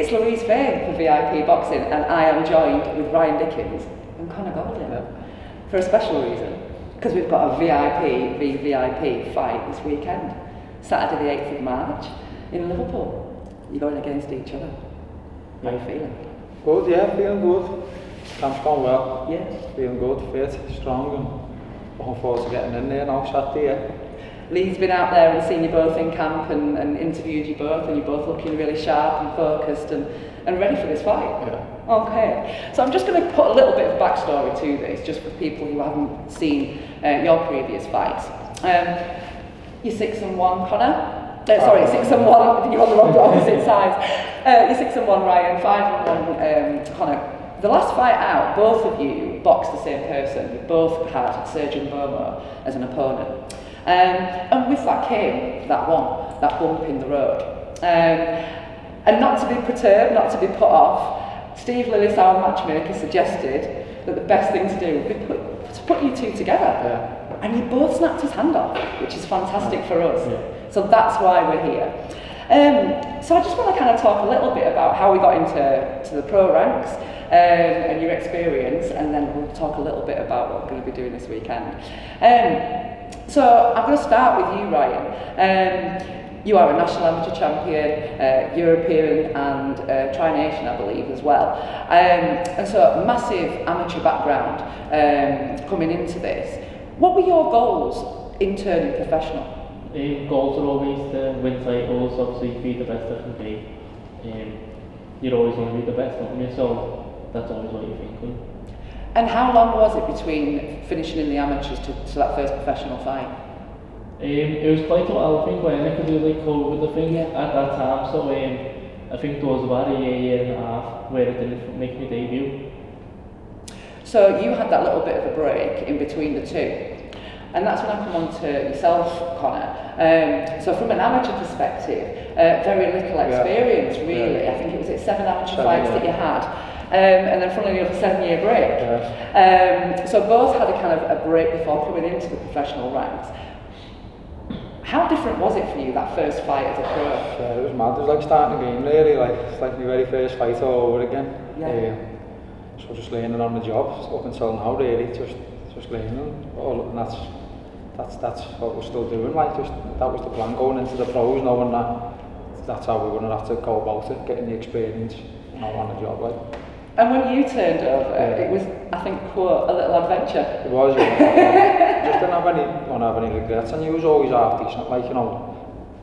It's Luiz for VIP Boxing, and I am joined with Ryan Dickens and Conor Goulding for a special reason, because we've got a VIP v VIP fight this weekend, Saturday the 8th of March in Liverpool. You're going against each other. How are you feeling? Good, yeah, feeling good. Camp's gone well. Yeah. Feeling good, fit, strong, and looking forward to getting in there now Saturday. Yeah. Lee's been out there and seen you both in camp and interviewed you both, and you're both looking really sharp and focused and ready for this fight. Yeah. Okay, so I'm just going to put a little bit of backstory to this, just for people who haven't seen your previous fights. You're 6-1, Conor. Sorry, 6-1. You're on the wrong opposite sides. You're 6-1, Ryan. 5-1, Conor. The last fight out, both of you boxed the same person. You both had Serge Ambomo as an opponent. And with that came that bump in the road. And not to be perturbed, not to be put off, Steve Lillis, our matchmaker, suggested that the best thing to do would be to put you two together. Yeah. And you both snapped his hand off, which is fantastic for us. Yeah. So that's why we're here. So I just want to kind of talk a little bit about how we got into the pro ranks and your experience, and then we'll talk a little bit about what we're going to be doing this weekend. So I'm going to start with you, Ryan. You are a national amateur champion, European and Tri-Nation, I believe, as well. And so massive amateur background coming into this. What were your goals in turning professional? Goals are always to win titles, obviously be the best I can be. You're always want to be the best, don't you? So that's always what you're thinking. And how long was it between finishing in the amateurs to that first professional fight? It was quite a while, I think, when I could do like COVID, I think, at that time. So I think there was about a year and a half where I didn't make my debut. So you had that little bit of a break in between the two. And that's when I come on to yourself, Conor. So from an amateur perspective, very little experience, really. Yeah. I think it was 7 amateur fights that you had. And then funnily enough, a 7-year break. Yeah. So both had a kind of a break before coming into the professional ranks. How different was it for you, that first fight as a pro? Yeah, it was mad. It was like starting a game, really. It's like my very first fight all over again. Yeah. So just learning on the job up until now, really. Just learning. And that's what we're still doing. Like, that was the plan going into the pros, knowing that's how we're going to have to go about it, getting the experience, on the job. Like. And when you turned over, it was, I think, quite a little adventure. It was, yeah. Just didn't have any regrets, and you was always half decent, like,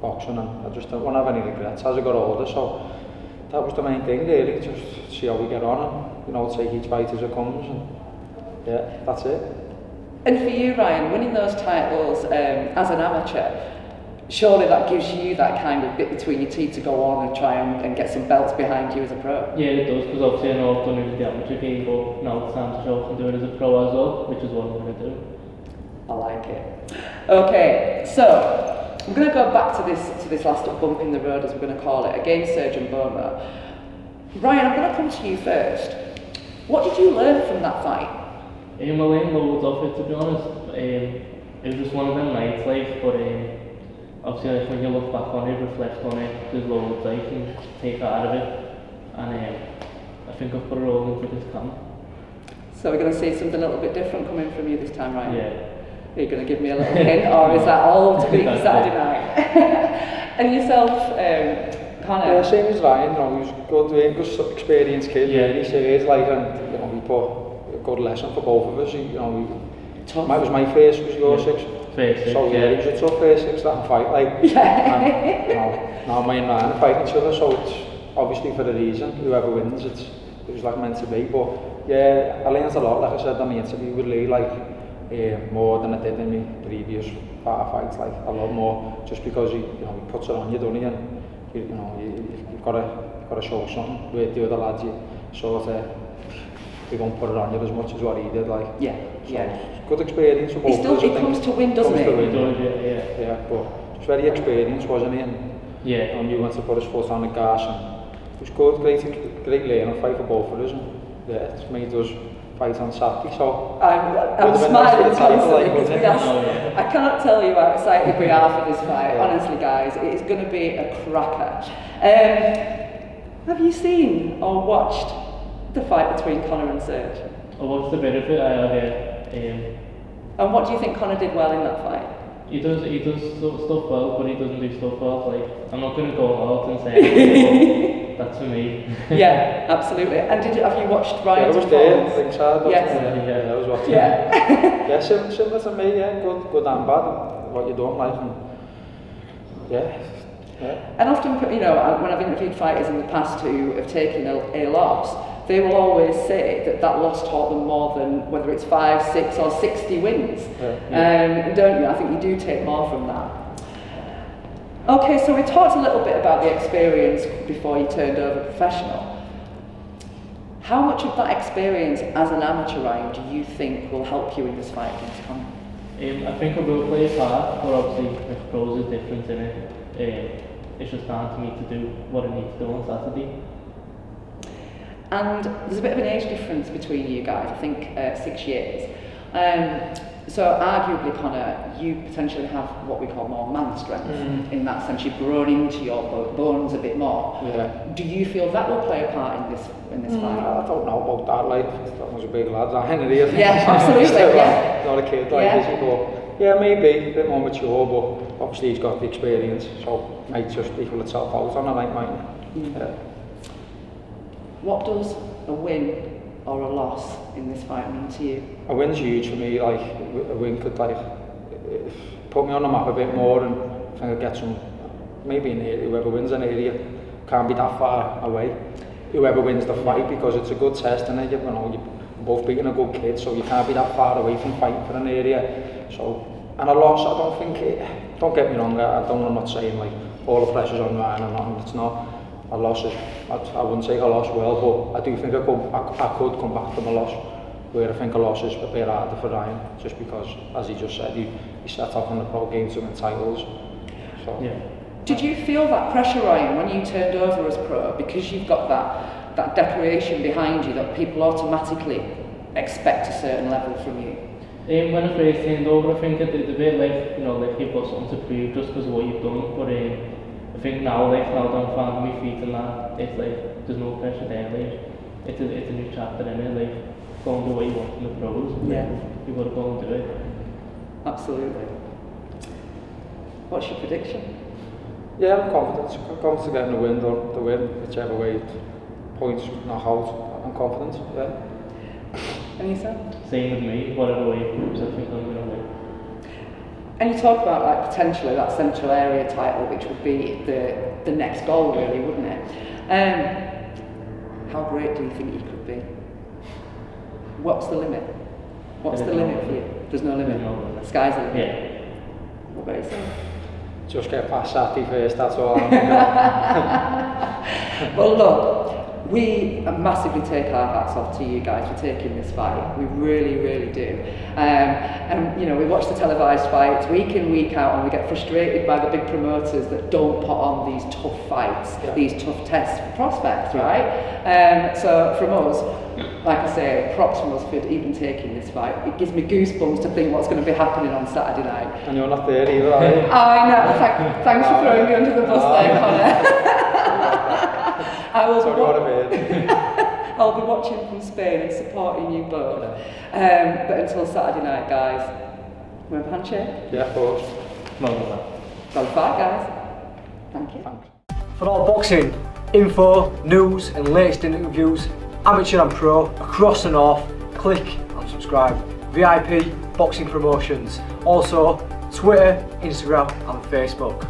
boxing, and I just didn't have any regrets as I got older, so that was the main thing, really, just see how we get on, and, take each fight as it comes, and yeah, that's it. And for you, Ryan, winning those titles as an amateur, surely that gives you that kind of bit between your teeth to go on and try and get some belts behind you as a pro? Yeah, it does, because obviously I know I've done it in the amateur game, but now it's time to show I can do it as a pro as well, which is what I'm going to do. I like it. Okay, so I'm going to go back to this last bump in the road, as we're going to call it, against Serge Ambomo. Ryan, I'm going to come to you first. What did you learn from that fight? I learned loads of it, to be honest. It was just one of them nights, but obviously, when you look back on it, reflect on it, there's loads I can take out of it, and I think I've put it all into this camp. So we're going to see something a little bit different coming from you this time, Ryan? Yeah. Are you going to give me a little hint, or is that all to be for Saturday night? And yourself, Conor? Yeah, same as Ryan, he's good experienced kid, really, Serge, and we put a good lesson for both of us. It was my first, was your sixth. So it was a tough first six that fight, and now me and Ryan are fighting each other, so it's obviously for a reason. Whoever wins, it was meant to be. But yeah, I learned a lot, like I said on the interview with Lee, more than I did in my previous fights, a lot more, just because he puts it on you, doesn't he? And you've got to show something with the other lads. He won't put it on you as much as what he did. Good experience for both of us. He comes to win, doesn't he? Yeah, but he's very experienced, wasn't he? And he wants to put his foot on the gas, and it was good, great learning fight for both of us. And it's made us fight on Saturday, so I'm smiling constantly because I cannot tell you how excited we are for this fight. Honestly, guys, it's going to be a cracker. Have you seen or watched the fight between Conor and Serge? I watched a bit of it, I have, And what do you think Conor did well in that fight? He does stuff well, but he doesn't do stuff well. Like, I'm not going to go out and say that's for me. Yeah, absolutely. And have you watched Ryan's I was there, ringside. Yes. I was watching. Yeah. Yeah, similar to me, yeah, good and bad, what you don't like, and yeah. And often, when I've interviewed fighters in the past who have taken a loss, they will always say that loss taught them more than whether it's 5, 6 or 60 wins. Don't you? I think you do take more from that. Okay, so we talked a little bit about the experience before you turned over professional. How much of that experience as an amateur, Ryan, do you think will help you in this fight against Conor? I think it will play a part, but obviously the pros is different in it. It's just down to me to do what I need to do on Saturday. And there's a bit of an age difference between you guys, I think 6 years. So arguably, Conor, you potentially have what we call more man strength. In that sense, you've grown into your bones a bit more. Yeah. Do you feel that will play a part in this fight? I don't know about that, like, that was a big lad, I think, here. Yeah, absolutely, yeah. Not a kid, like, Yeah. as you go. Yeah, maybe, a bit more mature, but obviously he's got the experience, so it might just equal itself out on a night, mate. Yeah. What does a win or a loss in this fight mean to you? A win's huge for me, like, a win could, like, put me on the map a bit more, and I think I'd get some, maybe an area, whoever wins an area can't be that far away. Whoever wins the fight, because it's a good test, and you're both beating a good kid, so you can't be that far away from fighting for an area. So, and a loss, I don't think, don't get me wrong, I'm not saying like all the pressure's on Ryan or nothing, it's not. A loss is, I wouldn't take a loss well, but I do think I could come back from a loss, where I think a loss is a bit harder for Ryan, just because, as he just said, he set off on the pro game to win titles. So. Yeah. Did you feel that pressure, Ryan, when you turned over as pro, because you've got that declaration behind you that people automatically expect a certain level from you? When I first turned over, I think it's a bit like, like you've got something to prove just because of what you've done, but I think now that I'm finding my feet and that, it's like, there's no pressure there, like, it's a new chapter in it, like, go and do what you want from the pros, yeah. You've got to go and do it. Absolutely. What's your prediction? Yeah, I'm confident. I'm confident getting the win or the win, whichever way it points, not out. I'm confident, yeah. And yourself? Same with me, whatever way it moves, I think I'm going to win. And you talk about like potentially that central area title, which would be the next goal, really, wouldn't it? How great do you think you could be? What's the limit? What's the limit for you? There's no limit. Sky's the limit. Yeah. What about yourself? Just get past Saturday first, that's all I'm thinking. Well, look, we massively take our hats off to you guys for taking this fight. We really, really do. And we watch the televised fights week in, week out, and we get frustrated by the big promoters that don't put on these tough fights, these tough tests for prospects, right? So from us, like I say, props from us for even taking this fight. It gives me goosebumps to think what's going to be happening on Saturday night. And you're not there either, are you? I know. Thanks for throwing me under the bus there, Connor. I'll be watching from Spain and supporting you both. But until Saturday night, guys, remember handshake? Yeah, of course. Well, fight, guys. Thank you. Thanks. For all boxing info, news and latest interviews, amateur and pro, across the north, click and subscribe. VIP Boxing Promotions. Also, Twitter, Instagram and Facebook.